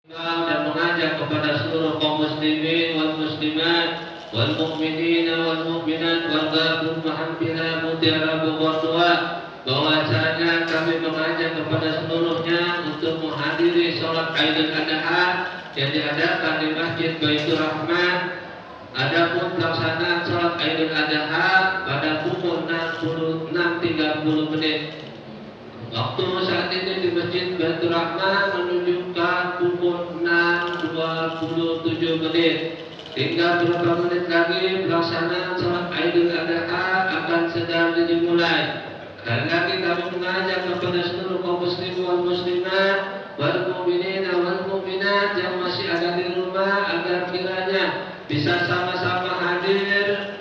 dan mengajak kepada seluruh kaum muslimin wal muslimat wal mu'minin wal mu'minat wal ghafur mahampira mutiara bogortua bahwasanya kami mengajak kepada seluruhnya untuk menghadiri sholat Idul Adha yang diadakan di Masjid Baitur Rahman. Adapun pelaksanaan sholat Idul Adha pada pukul 6.30 menit. Waktu saat ini di Masjid Baitur Rahman menunjukkan pukul 6.27 menit. Tinggal beberapa menit lagi pelaksanaan sholat Idul Adha akan sedang dimulai. Sekali lagi kami mengajak kepada seluruh kaum muslimin wal muslimat wal mu'minin wal mu'minat yang masih ada di rumah agar kiranya bisa sama-sama hadir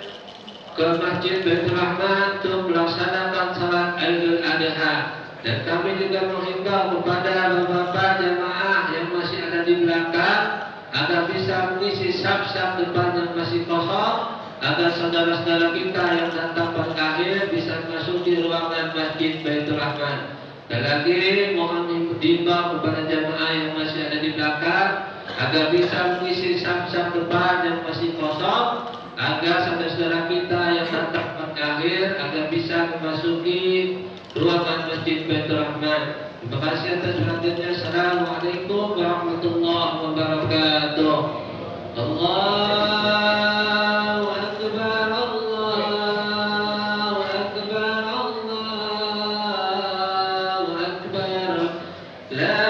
ke Masjid Baitur Rahman untuk melaksanakan sholat Idul Adha. Dan kami juga menghimbau kepada bapak-bapak jamaah yang masih ada di belakang agar bisa mengisi saf-saf depan yang masih kosong, agar saudara-saudara kita yang datang pada akhir bisa masuk di ruangan Masjid Baitur Rahman. Dan lagi mohon diimbau kepada jamaah yang masih ada di belakang agar bisa mengisi saf-saf depan yang masih kosong, agar saudara-saudara kita yang datang pada akhir agar bisa memasuki ruangan Masjid Baitur Rahman. Terima kasih atas perhatiannya. Assalamualaikum warahmatullahi wabarakatuh. Allahu Akbar, Allahu Akbar, Allahu Akbar. La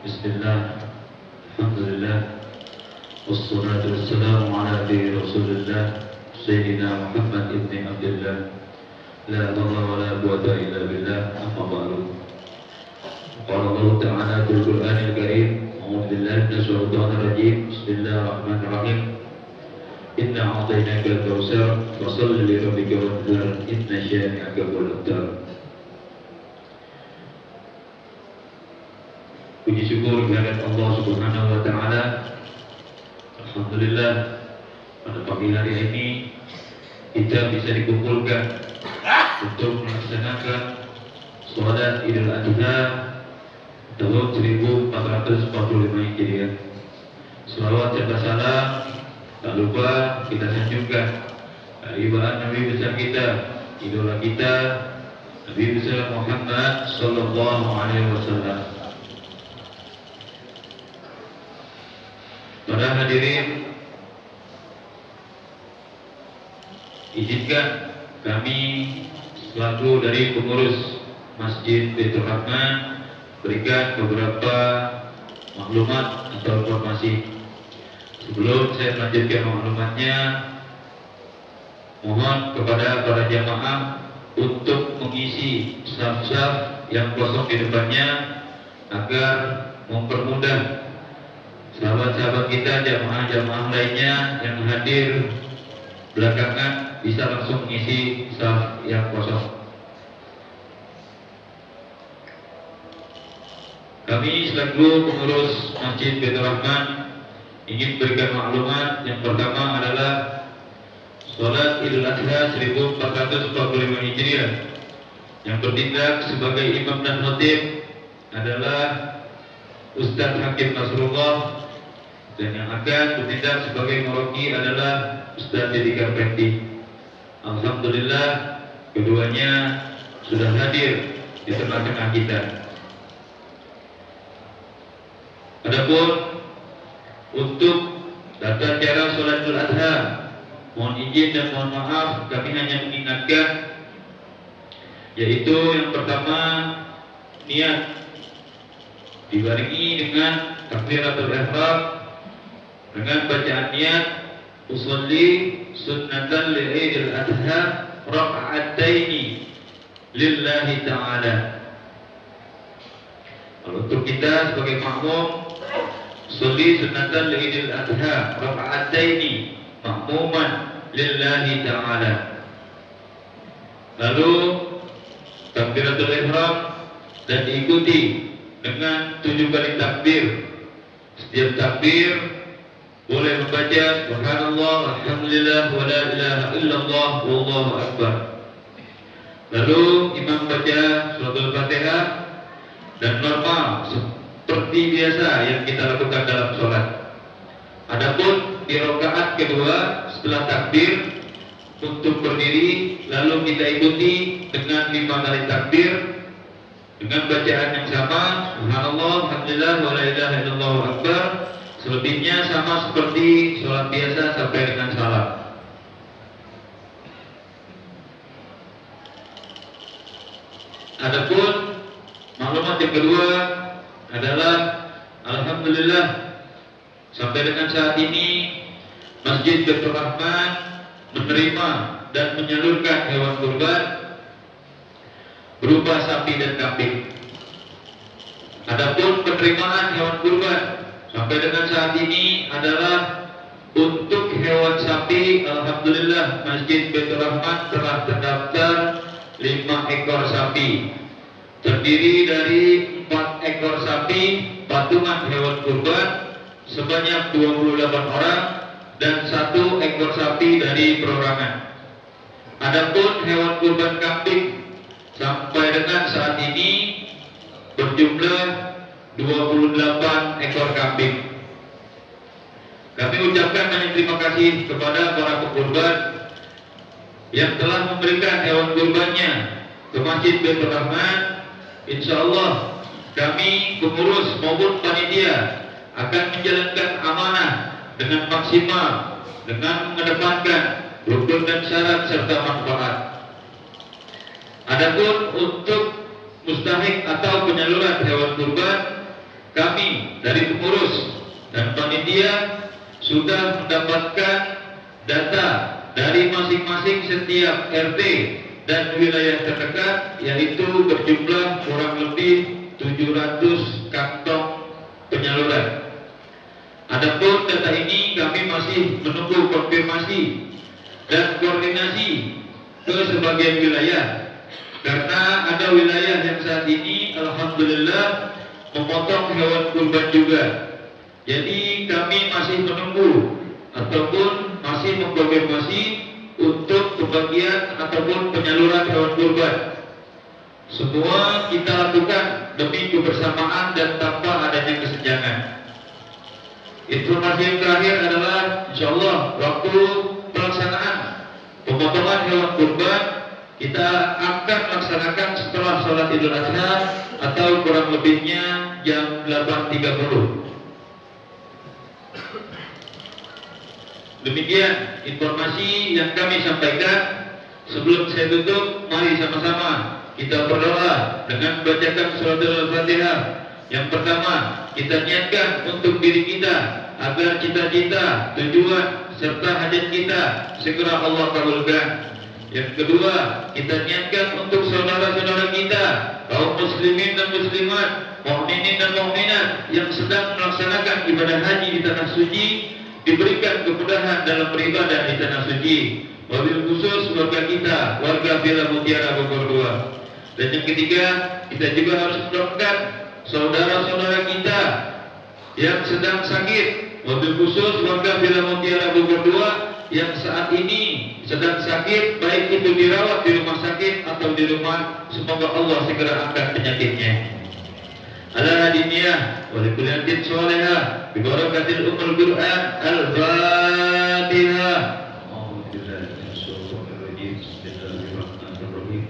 Bismillah, Alhamdulillah, wassalatu wassalamu ala Rasulillah Sayyidina Muhammad ibn Abdullah. La hawla wa la quwwata illa billah. Amma ba'du. Qala Allah Ta'ala fil Qur'anil Karim, a'udzu billahi minasy syaithanir rajim. Bismillahirrahmanirrahim. Inna a'tainaka al-kautsar fasholli li rabbika wanhar inna syani'aka huwal abtar. Puji syukur kehadirat Allah Subhanahu wa Ta'ala. Alhamdulillah, pada pagi hari ini kita bisa dikumpulkan untuk melaksanakan sholat Idul Adha tahun 1445 Hijriah. Selawat serta salam tak lupa kita sanjungkan ibaan Nabi besar kita, idola kita, Nabi besar Muhammad sallallahu alaihi wasallam. Para hadirin, izinkan kami selaku dari pengurus Masjid Baitur Rahman berikan beberapa maklumat atau informasi. Sebelum saya melanjutkan maklumatnya, mohon kepada para jamaah untuk mengisi saf-saf yang kosong di depannya agar mempermudah sahabat-sahabat kita, jamaah-jamaah lainnya yang hadir belakangan bisa langsung mengisi saf yang kosong. Kami selaku pengurus Masjid Baitur Rahman ingin berikan maklumat. Yang pertama adalah sholat Idul Adha 1445 Hijriah. Yang bertindak sebagai imam dan khatib adalah Ustaz Hakim Nasrullah, dan yang akan bertindak sebagai muroki adalah Ustaz Didi Karpendi. Alhamdulillah, keduanya sudah hadir di tengah-tengah kita. Adapun untuk tata cara sholat Idul Adha, mohon izin dan mohon maaf, kami hanya mengingatkan, yaitu yang pertama, niat dibarengi dengan takbiratul ihram dengan bacaan niat usolli sunnatan li'idil adha raka'ataini lillahi ta'ala. Kalau untuk kita sebagai makmum, usolli sunnatan li'idil adha raka'ataini makmuman lillahi ta'ala. Lalu takbiratul ihram dan diikuti dengan 7 kali takbir. Setiap takbir boleh membaca subhanallah, alhamdulillah, wa la ilaha illallah, wallahu akbar. Lalu imam baca suratul Fatihah dan normal seperti biasa yang kita lakukan dalam sholat. Adapun di rakaat kedua setelah takbir untuk berdiri, lalu kita ikuti dengan 5 kali takbir dengan bacaan yang sama, subhanallah, alhamdulillah, wa la ilaha illallah, akbar. Selebihnya sama seperti sholat biasa sampai dengan salam. Adapun maklumat yang kedua adalah alhamdulillah sampai dengan saat ini Masjid Baitur Rahman menerima dan menyalurkan hewan kurban berupa sapi dan kambing. Adapun penerimaan hewan kurban sampai dengan saat ini adalah untuk hewan sapi, alhamdulillah Masjid Baitur Rahman telah terdaftar 5 ekor sapi, terdiri dari 4 ekor sapi patungan hewan kurban sebanyak 28 orang dan 1 ekor sapi dari perorangan. Adapun hewan kurban kambing sampai dengan saat ini berjumlah 28 ekor kambing. Kami ucapkan banyak terima kasih kepada para pekurban yang telah memberikan hewan kurbannya ke Masjid Baitur Rahman. Insyaallah kami pengurus maupun panitia akan menjalankan amanah dengan maksimal dengan mengedepankan rukun dan syarat serta manfaat. Adapun untuk mustahik atau penyaluran hewan kurban, kami dari pengurus dan panitia sudah mendapatkan data dari masing-masing setiap RT dan wilayah terdekat, yaitu berjumlah kurang lebih 700 kantong penyaluran. Adapun data ini kami masih menunggu konfirmasi dan koordinasi ke sebagian wilayah, karena ada wilayah yang saat ini alhamdulillah memotong hewan kurban juga. Jadi kami masih menunggu ataupun masih mengkonfirmasi untuk pembagian ataupun penyaluran hewan kurban. Semua kita lakukan demi kebersamaan dan tanpa adanya kesenjangan. Informasi yang terakhir adalah insyaallah waktu pelaksanaan pemotongan hewan kurban kita akan laksanakan setelah sholat Idul Adha atau kurang lebihnya jam 8.30. Demikian informasi yang kami sampaikan. Sebelum saya tutup, mari sama-sama kita berdoa dengan bacakan surat Al-Fatihah. Yang pertama, kita niatkan untuk diri kita agar cita-cita, tujuan serta hajat kita segera Allah kabulkan. Yang kedua, kita niatkan untuk saudara-saudara kita, kaum muslimin dan muslimat, mukminin dan mukminat yang sedang melaksanakan ibadah haji di tanah suci, diberikan kemudahan dalam beribadah di tanah suci. Wabil khusus warga kita, warga Villa Mutiara Bogor 2. Dan yang ketiga, kita juga harus mendoakan saudara-saudara kita yang sedang sakit. Wabil khusus warga Villa Mutiara Bogor 2 yang saat ini sedang sakit, baik itu dirawat di rumah sakit atau di rumah, semoga Allah segera angkat penyakitnya. Ala hadiniyah wa likulli antin sholihah bi barakatil ummul Qur'an al-Fatihah. A'udzu billahi minasy syaithanir rajim. Bismillahirrahmanirrahim.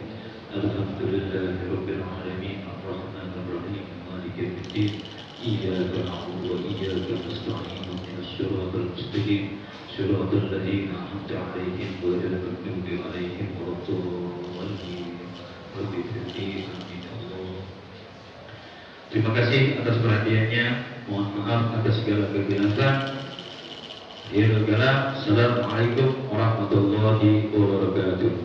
Alhamdulillahirabbil alamin arrahmanir rahim maliki yaumiddin. Iyyaka na'budu wa iyyaka nasta'in ihdinas siratal mustaqim. Shiratal ladzina an'amta 'alaihim ghairil maghdubi 'alaihim waladdallin. Terima kasih atas perhatiannya. Mohon maaf atas segala kekeliruan. Assalamualaikum warahmatullahi wabarakatuh.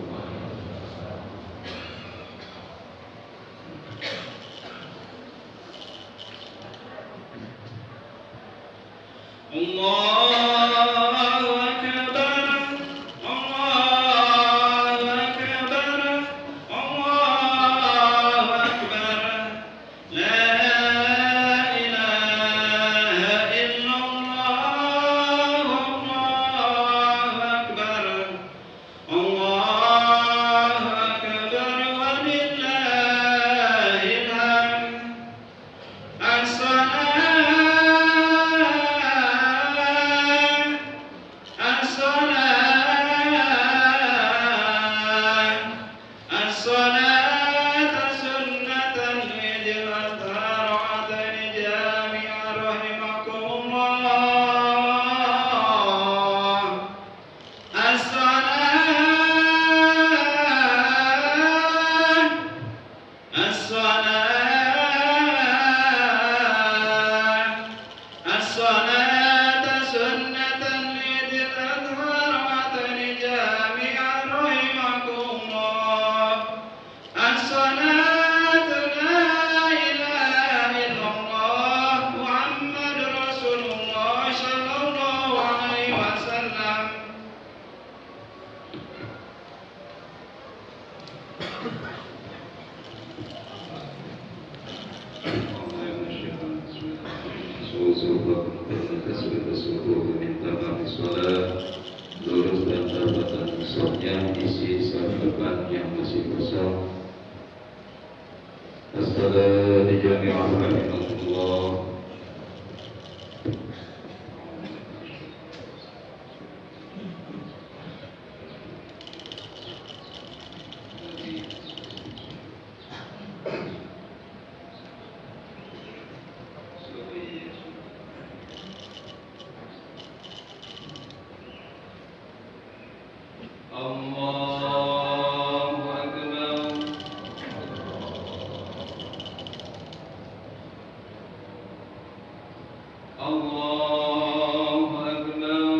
الله أكبر.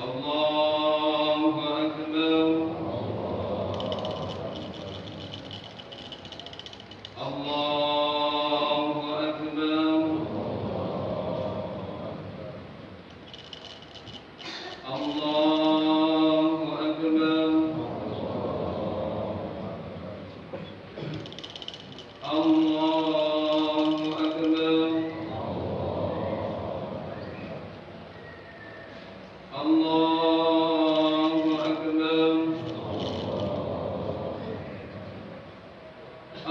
الله أكبر. الله أكبر. الله أكبر. الله أكبر. الله أكبر.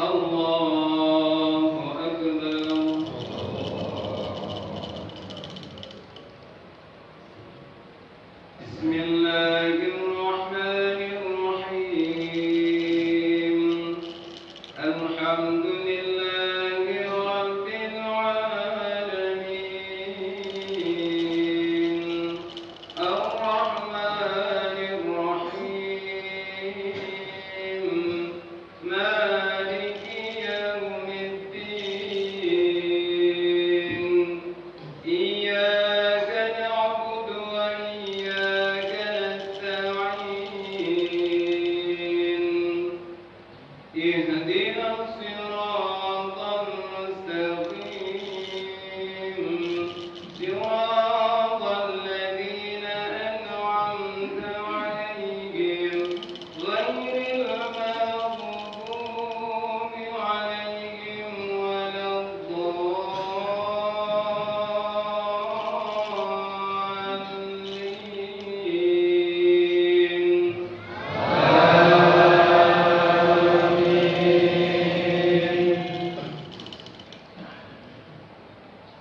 الله أكبر. بسم الله الرحمن الرحيم. الحمد لله رب العالمين. الرحمن الرحيم. مالك يوم الدين. إياك نعبد وإياك نستعين. اهدنا الصراط المستقيم. صراط الذين أنعمت عليهم غير المغضوب عليهم ولا الضالين.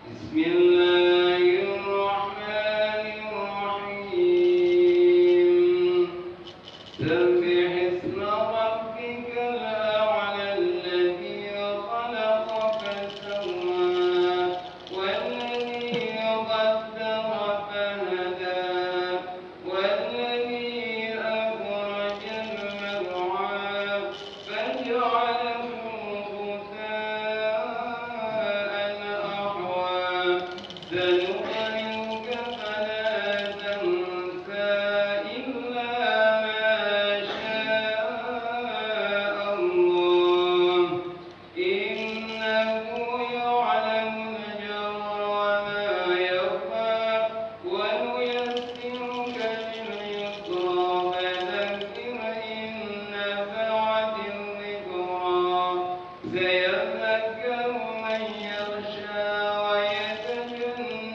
بسم الله الرحمن الرحيم. سبح اسم ربك الأعلى الذي خلق فسوى والذي قدر فهدى والذي أخرج المرعى فجعله غثاء أحوى. سنقرئك فلا تنسى إلا ما شاء الله. إنه يعلم الجهر وما يخفى. ونيسرك لليسرى فذكر إن نفعت الذكرى. سيذكر من يخشى ويتجنبها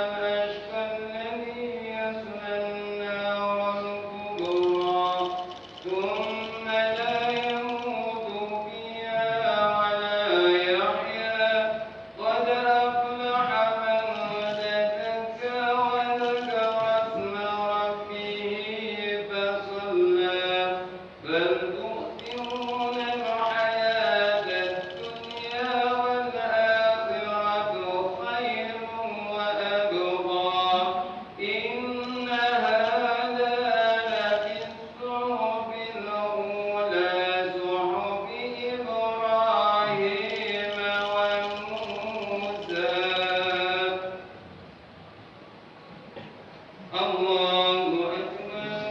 الأشقى الذي يصلى النار الكبرى ثم لا يموت فيها ولا يحيا. قد أفلح من تزكى وذكر اسم ربه فصلى. بل تؤثرون الحياة الدنيا والآخرة خير وأبقى. إن هذا لفي الصحف الأولى صحف إبراهيم وموسى. الله أكبر.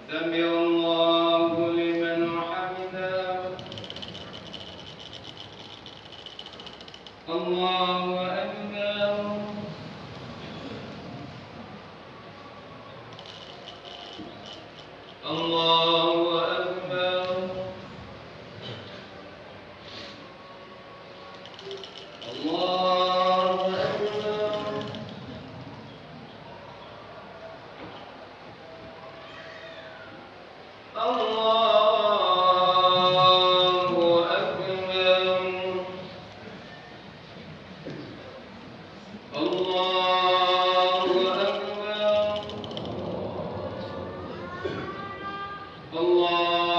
سمع الله لمن حمده. الله أكبر. الله أكبر. الله أكبر. الله أكبر. الله أكبر. الله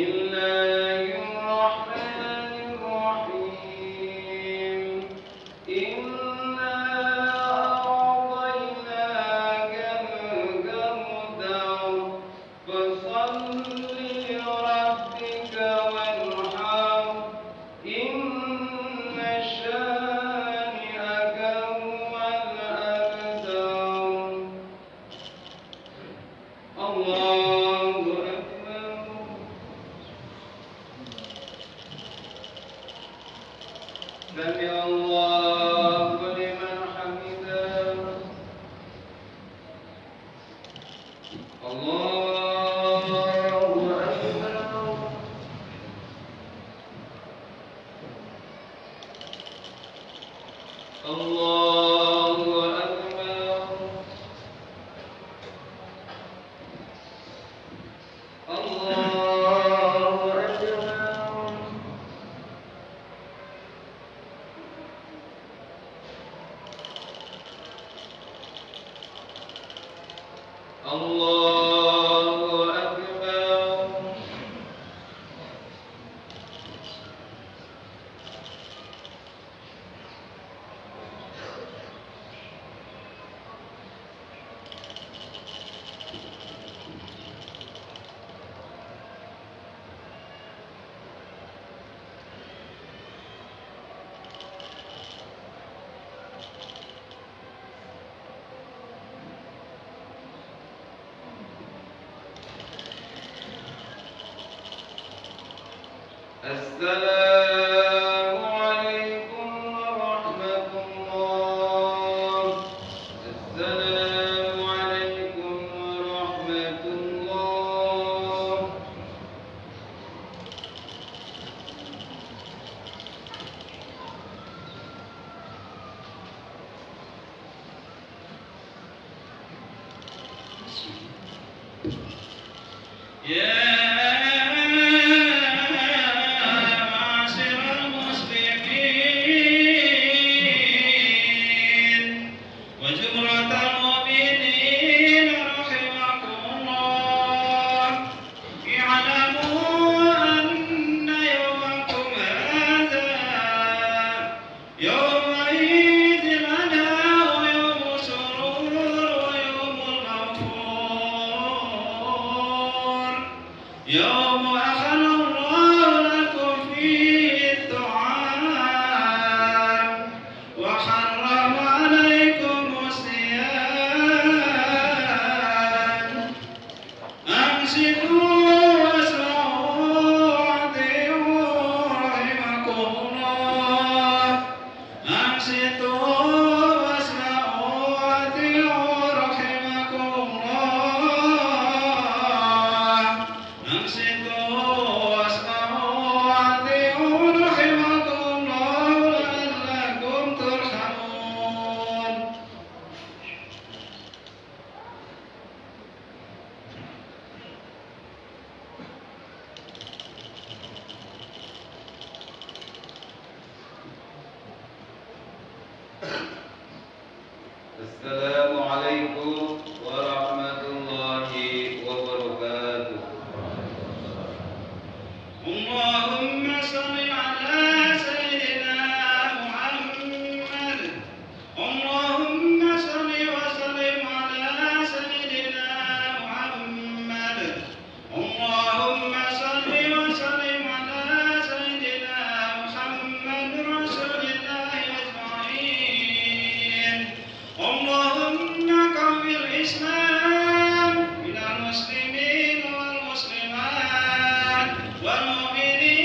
الله الرحمن الرحيم إنا أعطيناك الكوثر فصل لربك وانحر إن شانئك هو الأبتر الله أكبر سمع الله لمن حمده الله أكبر الله أكبر الله أكبر الله أكبر السلام عليكم ورحمة الله السلام عليكم ورحمة الله يا معشر المسلمين وجمرة المؤمنين رحمكم الله اعلموا أن يومكم هذا يوم عيد لنا ويوم سرور ويوم الغفور يوم أحل الله لكم فيه الطعام وحرم عليكم الصيام أمسكوا واسمعوا وأطيعوا رحمكم الله أمسكوا واسمعوا وأطيعوا رحمكم الله أمسكوا واسمعوا وأطيعوا رحمكم الله لعلكم ترحمون السلام عليكم ورحمة الله وبركاته اللهم صل على سيدنا محمد اللهم صل وسلم على سيدنا محمد اللهم صل وسلم على سيدنا محمد رسول الله أجمعين اللهم قوي الإسلام من المسلمين والمسلمات والمؤمنين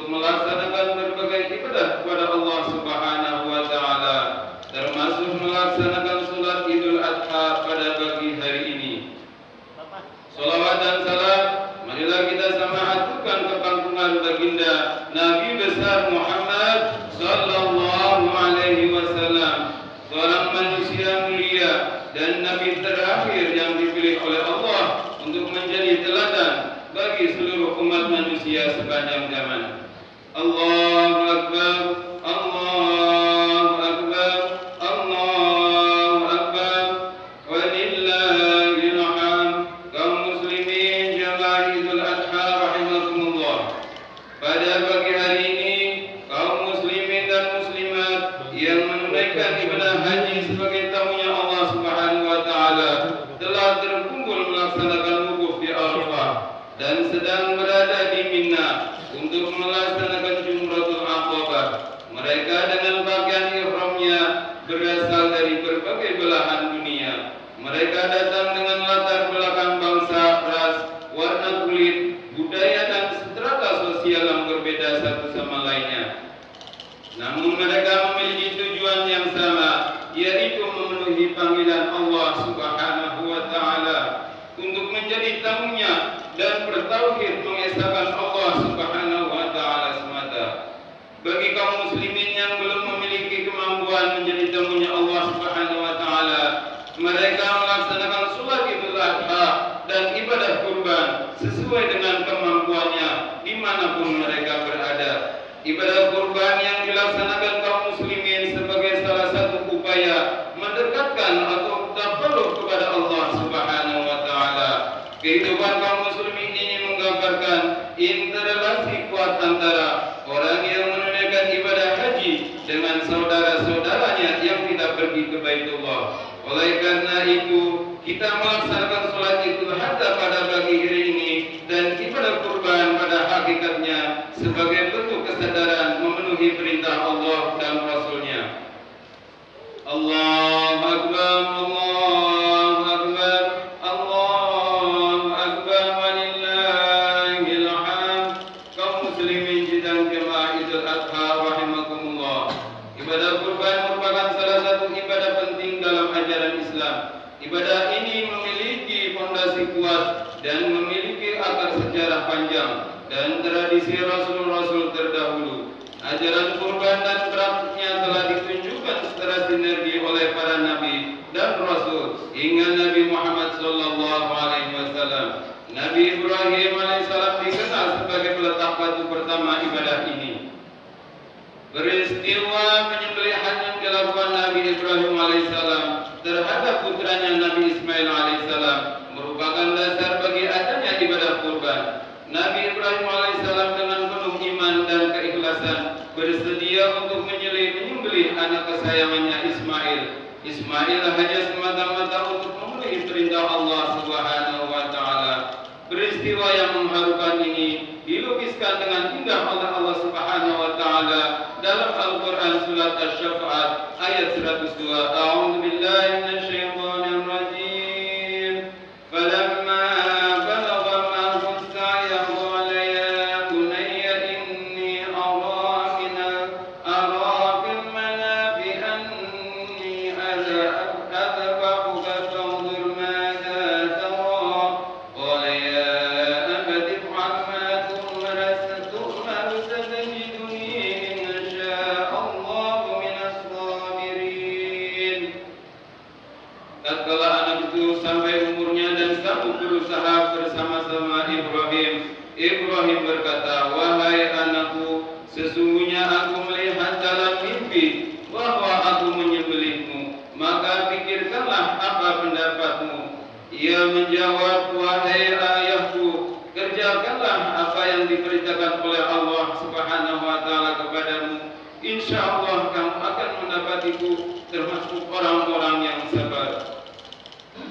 melaksanakan berbagai ibadah kepada Allah Subhanahu wa taala, termasuk melaksanakan salat Idul Adha pada pagi hari ini. Salawat dan salam marilah kita sama aturkan ke pangkungan baginda Nabi besar Muhammad sallallahu alaihi wasallam, seorang manusia mulia dan nabi terakhir yang dipilih oleh Allah untuk menjadi teladan bagi seluruh umat manusia sepanjang zaman. Allahu Akbar, Allahu Akbar, Allahu Akbar, walillahil hamd. Kaum muslimin jamaah Idul Adha rahimakumullah. Pada pagi hari ini, kaum muslimin dan muslimat yang menunaikan ibadah haji sebagai tamunya Allah Subhanahu wa taala telah terkumpul melaksanakan wukuf di Arafah dan sedang berada di Mina untuk melaksanakan Jumratul Aqabah. Mereka dengan pakaian ihramnya berasal dari berbagai belahan dunia. Mereka datang dengan latar belakang bangsa, ras, warna kulit, budaya dan strata sosial yang berbeda satu sama lainnya. Namun mereka memiliki tujuan yang sama, yaitu memenuhi panggilan Allah Subhanahu wa taala untuk menjadi tamunya dan bertauhid mengesahkan Allah Subhanahu wa taala semata. Bagi kaum muslimin yang belum memiliki kemampuan menjadi tamunya Allah Subhanahu wa taala, mereka melaksanakan salat Idul Adha dan ibadah kurban sesuai dengan kemampuannya dimanapun mereka berada. Ibadah kurban yang dilaksanakan kaum muslimin sebagai salah satu upaya mendekatkan atau taqarrub kepada Allah Subhanahu wa taala. Kehidupan kaum muslimin ini menggambarkan interrelasi kuat antara orang yang menunaikan ibadah haji dengan saudara-saudaranya yang tidak pergi ke Baitullah. Oleh karena itu, kita melaksanakan salat Idul Adha pada pagi hari ini dan ibadah kurban pada hakikatnya sebagai bentuk kesadaran memenuhi perintah Allah dan Rasul-Nya. Allahu Akbar, Allahu Akbar, Allahu Akbar, walillahil hamd. Kaum muslimin dan jemaah Idul Adha rahimakumullah. Ibadah kurban merupakan salah satu ibadah penting dalam ajaran Islam. Ibadah ini memiliki fondasi kuat dan memiliki akar sejarah panjang dan tradisi Rasul-Rasul terdahulu. Ajaran kurban dan praktiknya telah ditunjukkan secara sinergi oleh para nabi dan rasul hingga Nabi Muhammad sallallahu alaihi wasallam. Nabi Ibrahim alaihissalam dikenal sebagai peletak batu pertama ibadah ini. Peristiwa penyembelihan yang dilakukan Nabi Ibrahim alaihissalam terhadap putranya Nabi Ismail alaihissalam merupakan dasar bagi adanya ibadah kurban. Nabi Ibrahim alaihissalam dengan penuh iman dan keikhlasan bersedia untuk menyembelih anak kesayangannya Ismail. Ismail hanya semata-mata untuk memenuhi perintah Allah Subhanahu wa taala. Peristiwa yang mengharukan ini dilukiskan dengan indah oleh Allah Subhanahu wa taala dalam Al-Qur'an surat Asy-Syafa'at ayat 102. A'udzu billahi minasyaitonir rajim. Falamma balagha ma'ahu as-sa'ya qala ya bunayya inni ara fil manami anni adbahuka fanzur madza tara. Qala ya abati if'al ma tu'mar satajiduni insya'Allahu minas sabirin. Tatkala anak itu sampai umurnya dan sanggup berusaha bersama-sama Ibrahim, Ibrahim berkata, "Wahai anakku, sesungguhnya aku melihat dalam mimpi bahwa aku menyembelihmu. Maka pikirkanlah apa pendapatmu." Ia menjawab, "Wahai ayahku, kerjakanlah apa yang diperintahkan oleh Allah Subhanahu wa taala kepadamu. Insyaallah kamu akan mendapatiku termasuk orang-orang yang sabar."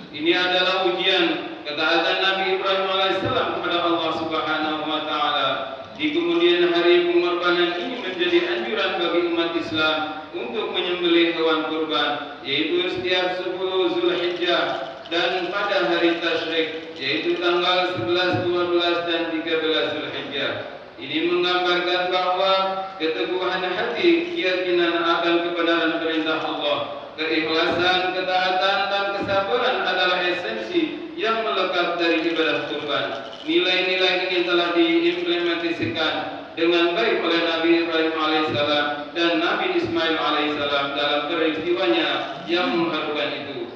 Ini adalah ujian ketaatan Nabi Ibrahim alaihissalam kepada Allah Subhanahu wa taala. Di kemudian hari pengorbanan ini menjadi anjuran bagi umat Islam untuk menyembelih hewan kurban, yaitu setiap 10 Zulhijjah dan pada hari tasyrik, yaitu tanggal 11, 12 dan 13 Zulhijjah. Ini menggambarkan bahwa keteguhan hati, keyakinan akan kebenaran perintah Allah, keikhlasan, ketaatan dan kesabaran adalah esensi yang melekat dari ibadah kurban. Nilai-nilai ini telah diimplementasikan dengan baik oleh Nabi Ibrahim alaihissalam dan Nabi Ismail alaihissalam dalam peristiwanya yang mengharukan itu.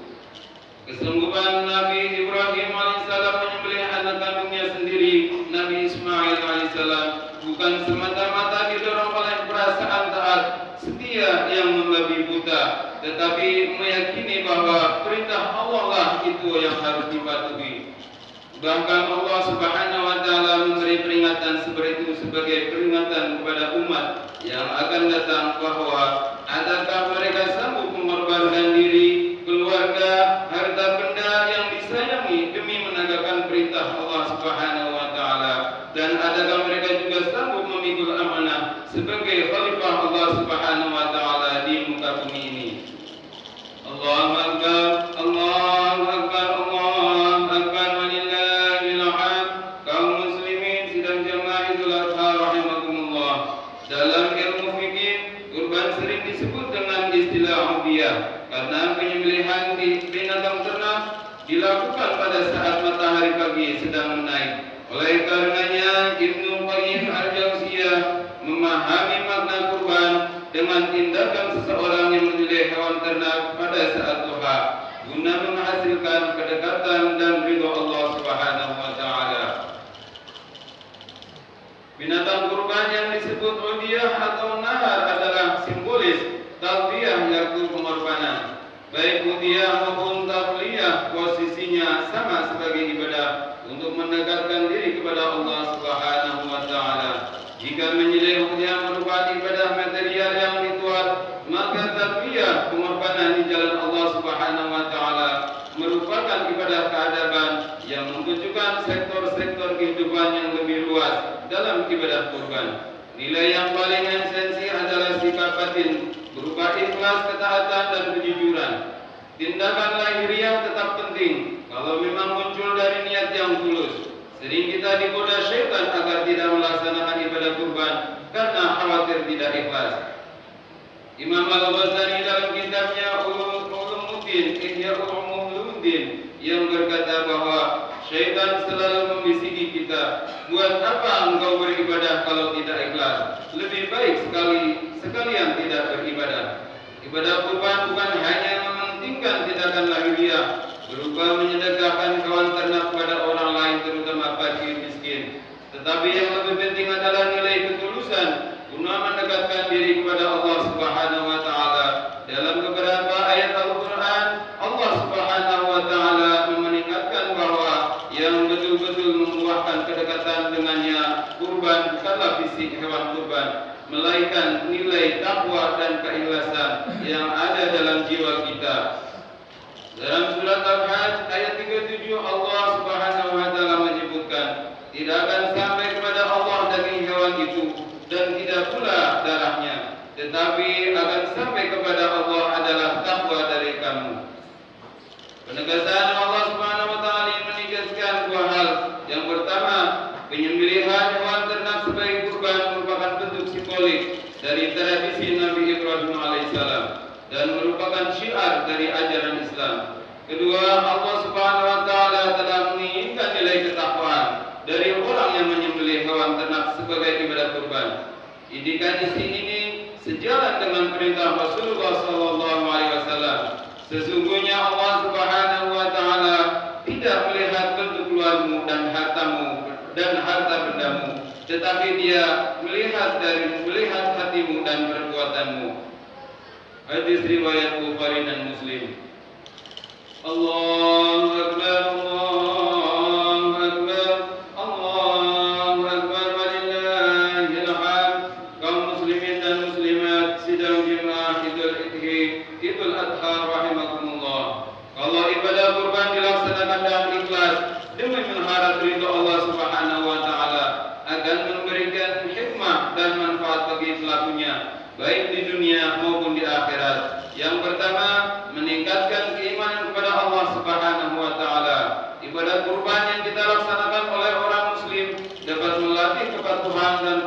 Kesungguhan Nabi Ibrahim alaihissalam menyembelih anak kandungnya sendiri, Nabi Ismail alaihissalam, bukan semata-mata didorong oleh perasaan taat setia yang membabi buta, tetapi meyakini bahwa perintah Allah lah itu yang harus dipatuhi. Bahkan Allah Subhanahu wa taala memberi peringatan seperti itu sebagai peringatan kepada umat yang akan datang bahwa adakah mereka sanggup mengorbankan diri, keluarga, harta benda yang disayangi demi menegakkan perintah Allah Subhanahu wa taala, dan adakah mereka juga sanggup memikul amanah sebagai khalifah Allah Subhanahu wa taala di muka bumi ini. Allahu akbar, Allahu akbar, Allahu akbar, walillahil hamd. Kaum muslimin sidang jamaah Idul Adha rahimakumullah. Dalam ilmu fikih, kurban sering disebut dengan istilah udhiyah karena penyembelihan binatang ternak dilakukan pada saat matahari pagi sedang menaik. Oleh karenanya Ibnu Qayyim al-Jauziyah memahami makna kurban dengan tindakan seseorang yang menyembelih hewan ternak pada saat duha guna menghasilkan kedekatan dan ridha Allah Subhanahu wa taala. Binatang kurban yang disebut udhiyah atau nahar adalah simbolis talbiyah, yaitu pengorbanan. Baik udhiyah maupun talbiyah posisinya sama sebagai ibadah untuk mendekatkan diri kepada Allah Subhanahu wa taala. Jika menyembelih udhiyah merupakan ibadah material yang ritual, maka talbiyah pengorbanan di jalan Allah Subhanahu wa taala merupakan ibadah keadaban yang menunjukkan sektor-sektor kehidupan yang lebih luas dalam ibadah kurban. Nilai yang paling esensi adalah sikap batin berupa ikhlas, ketaatan dan kejujuran. Tindakan lahiriah tetap penting kalau memang muncul dari niat yang tulus. Sering kita digoda syaitan agar tidak melaksanakan ibadah kurban karena khawatir tidak ikhlas. Imam Al-Ghazali dalam kitabnya Ulumuddin, Ihya Ulumuddin, yang berkata bahwa syaitan selalu membisiki kita, buat apa engkau beribadah kalau tidak ikhlas? Lebih baik sekalian tidak beribadah. Ibadah kurban bukan hanya mementingkan tindakan lahiriah berupa menyedekahkan hewan ternak kepada orang lain, terutama fakir miskin, tetapi yang lebih penting adalah nilai ketulusan guna mendekatkan diri kepada Allah Subhanahu wa taala. Dalam beberapa ayat Al-Qur'an, Allah Subhanahu wa taala mengingatkan bahwa yang betul-betul membuahkan kedekatan dengannya kurban bukanlah fisik hewan kurban, melainkan nilai takwa dan keikhlasan yang ada dalam jiwa kita. Dalam surat Al-Hajj ayat 37 Allah Subhanahu wa taala menyebutkan, tidak akan sampai kepada Allah daging hewan itu dan tidak pula darahnya, tetapi akan sampai kepada Allah adalah takwa dari kamu. Penegasan Allah Subhanahu wa taala menegaskan dua hal. Yang pertama, penyembelihan hewan ternak sebagai kurban merupakan bentuk simbolik dari tradisi Nabi Ibrahim alaihissalam dan merupakan syiar dari ajaran Islam. Kedua, Allah Subhanahu wa taala telah menginginkan nilai ketakwaan dari orang yang menyembelih hewan ternak sebagai ibadah kurban. Indikasi ini sejalan dengan perintah Rasulullah sallallahu alaihi wasallam. Sesungguhnya Allah Subhanahu wa taala tidak melihat bentuk luarmu dan hartamu dan harta bendamu, tetapi Dia melihat hatimu dan perbuatanmu. Hadis riwayat Bukhari dan Muslim. Allahu akbar, Allahu akbar, Allahu akbar, walillahil hamd. Kaum muslimin dan muslimat sidang jemaah Idul Adha rahimakumullah. Kalau ibadah kurban dilaksanakan dengan ikhlas demi mengharap ridha Allah Subhanahu wa taala, akan memberikan hikmah dan manfaat bagi pelakunya baik di dunia maupun di akhirat. Yang pertama, meningkatkan keimanan kepada Allah Subhanahu wa taala. Ibadah kurban yang kita laksanakan oleh orang muslim dapat melatih kepatuhan dan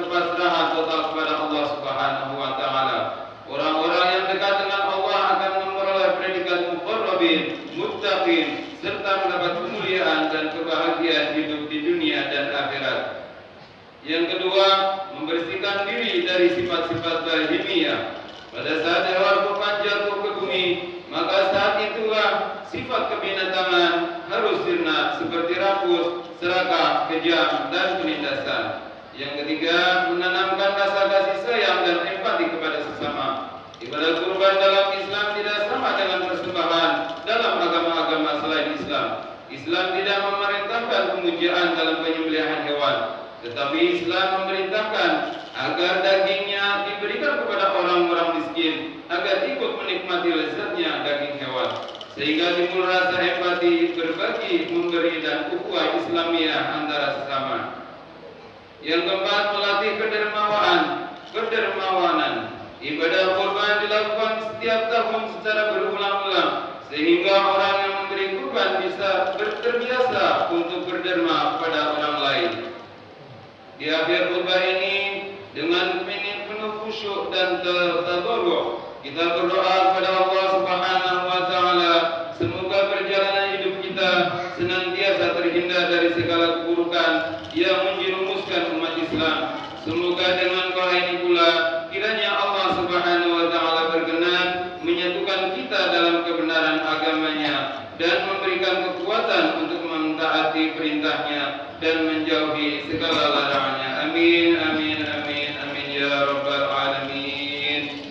manusia. Pada saat hewan kurban jatuh ke bumi, maka saat itulah sifat kebinatangan harus sirna seperti rakus, serakah, kejam, dan penindasan. Yang ketiga, menanamkan rasa kasih sayang dan empati kepada sesama. Ibadah kurban dalam Islam tidak sama dengan persembahan dalam agama-agama selain Islam. Islam tidak memerintahkan pemujaan dalam penyembelihan hewan, tetapi Islam memerintahkan agar dagingnya diberikan kepada orang-orang miskin agar ikut menikmati lezatnya daging hewan, sehingga timbul rasa empati, berbagi, memberi, dan ukhuwah Islamiyah antara sesama. Yang keempat, melatih kedermawanan. Ibadah kurban dilakukan setiap tahun secara berulang-ulang, sehingga orang yang memberi kurban bisa terbiasa untuk berderma kepada orang lain. Di akhir khutbah ini, dengan penuh khusyuk dan tadarruh, kita berdoa kepada Allah Subhanahu wa taala, semoga perjalanan hidup kita senantiasa terhindar dari segala keburukan yang menjerumuskan umat Islam. Semoga dengan doa ini pula kiranya Allah Subhanahu wa taala berkenan menyatukan kita dalam kebenaran agamanya dan memberikan kekuatan untuk mentaati perintahnya dan menjauhi segala larangannya. Amin, amin, amin, amin ya rabbal alamin.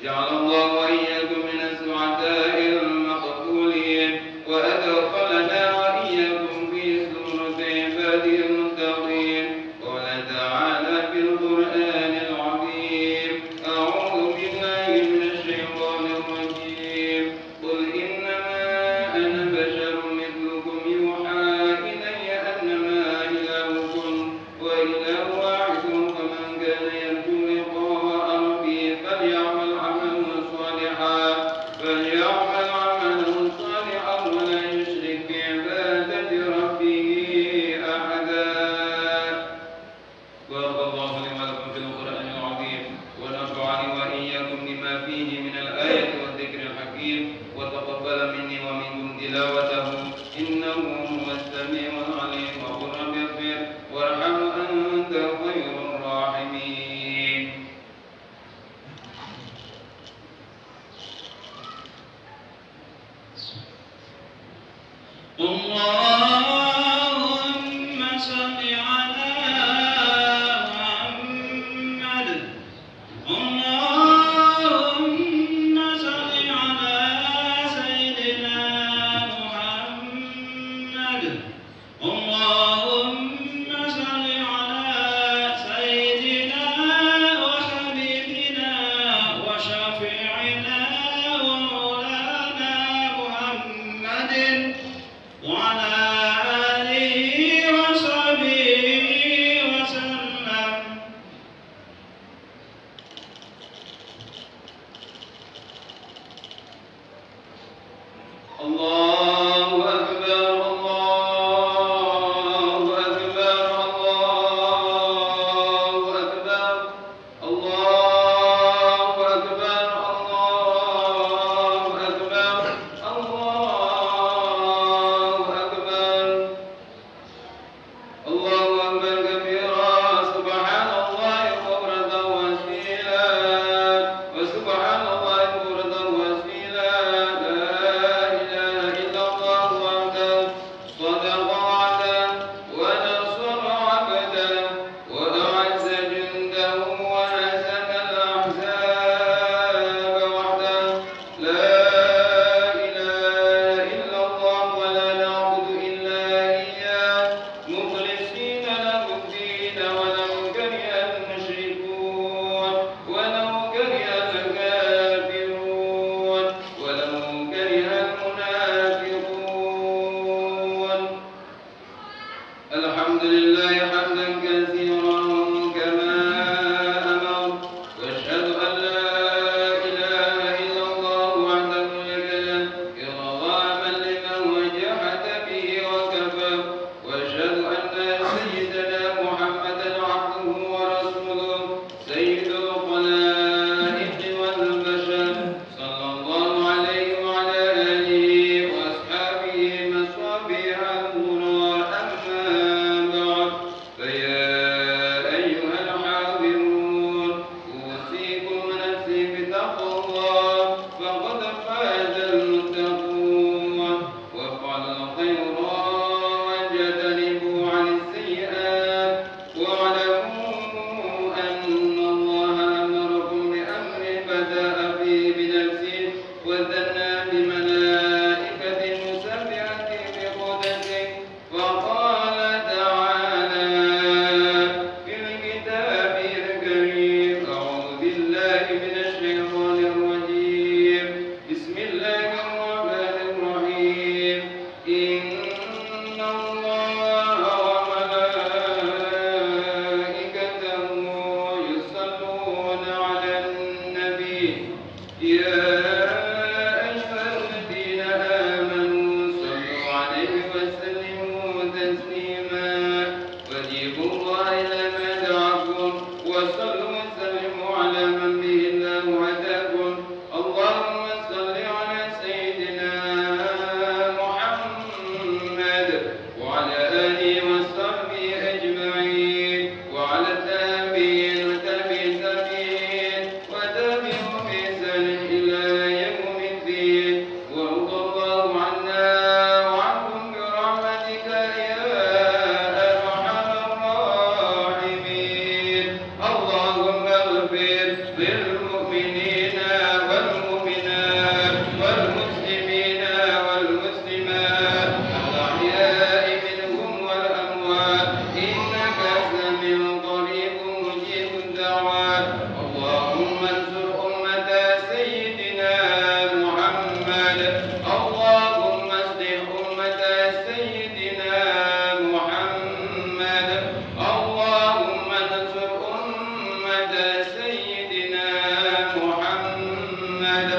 Ja'alallahu wa iyyakum minas su'ada'il maqbulin wa adkhalana wa iyyakum fi zumrati ibadil muttaqin. Qala ta'ala fil Qur'anil 'azim. A'udzu billahi minasy syaithanir rajim. Qul innama ana basharun mithlukum yuha ilayya annama ilahukum للمؤمنين والمؤمنات والمسلمين والمسلمات الأحياء منهم والأموات إنك سميع قريب مجيب الدعوات اللهم انصر أمة سيدنا محمد اللهم اصلح أمة سيدنا محمد اللهم انصر أمة سيدنا محمد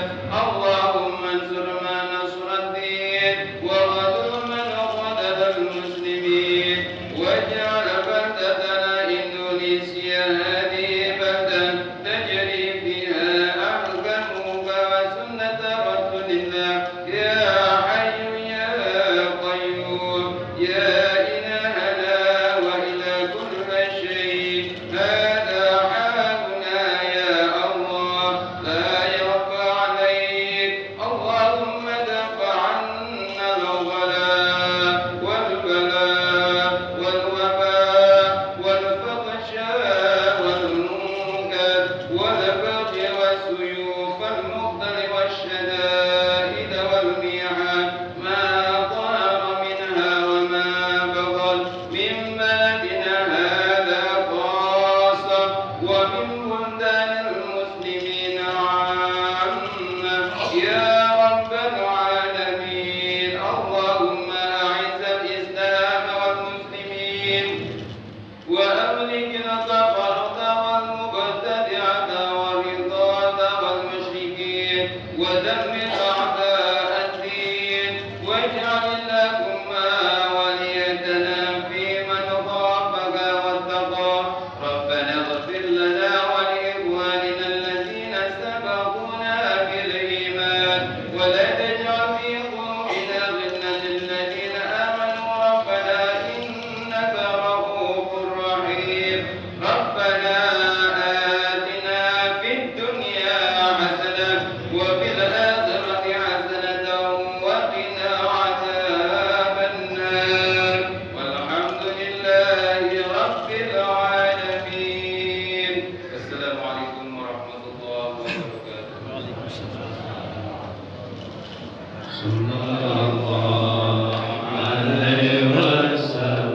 اللهم انصر من نصر الدين وغدر من غدر المسلمين واجعل بلدتنا إندونيسيا هذه بلدا تجري فيها أحكامك وسنة رسول الله يا حي يا قيوم يا إلهنا وإلى كل شيء هذا حالنا يا الله لا يخفى عليك اللهم دفع عنا الغلاء والبلاء والوباء والفحشاء والمنكر والبغي والسيوف المقتل والشدائد والميعاد ما ظهر منها وما بطن من بلدنا هذا خاصة ومن بلدان المسلمين عامة يا رب العالمين اللهم أعز الإسلام والمسلمين وأملك الكفرة والمبتدعة والرضاة والمشركين ودمر أعداء الدين واجعل اللهم وليتنا في من خافك واتقاك ربنا اغفر لنا ولإخواننا الذين سبقونا بالإيمان ولا تجعل في قلوبنا غلا للذين آمنوا ربنا إنك رؤوف رحيم ربنا آتنا في الدنيا حسنة وفي الآخرة حسنة وقنا عذاب النار والحمد لله رب العالمين السلام عليكم ورحمة الله وبركاته Sallallahu alaihi wasallam.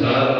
Salam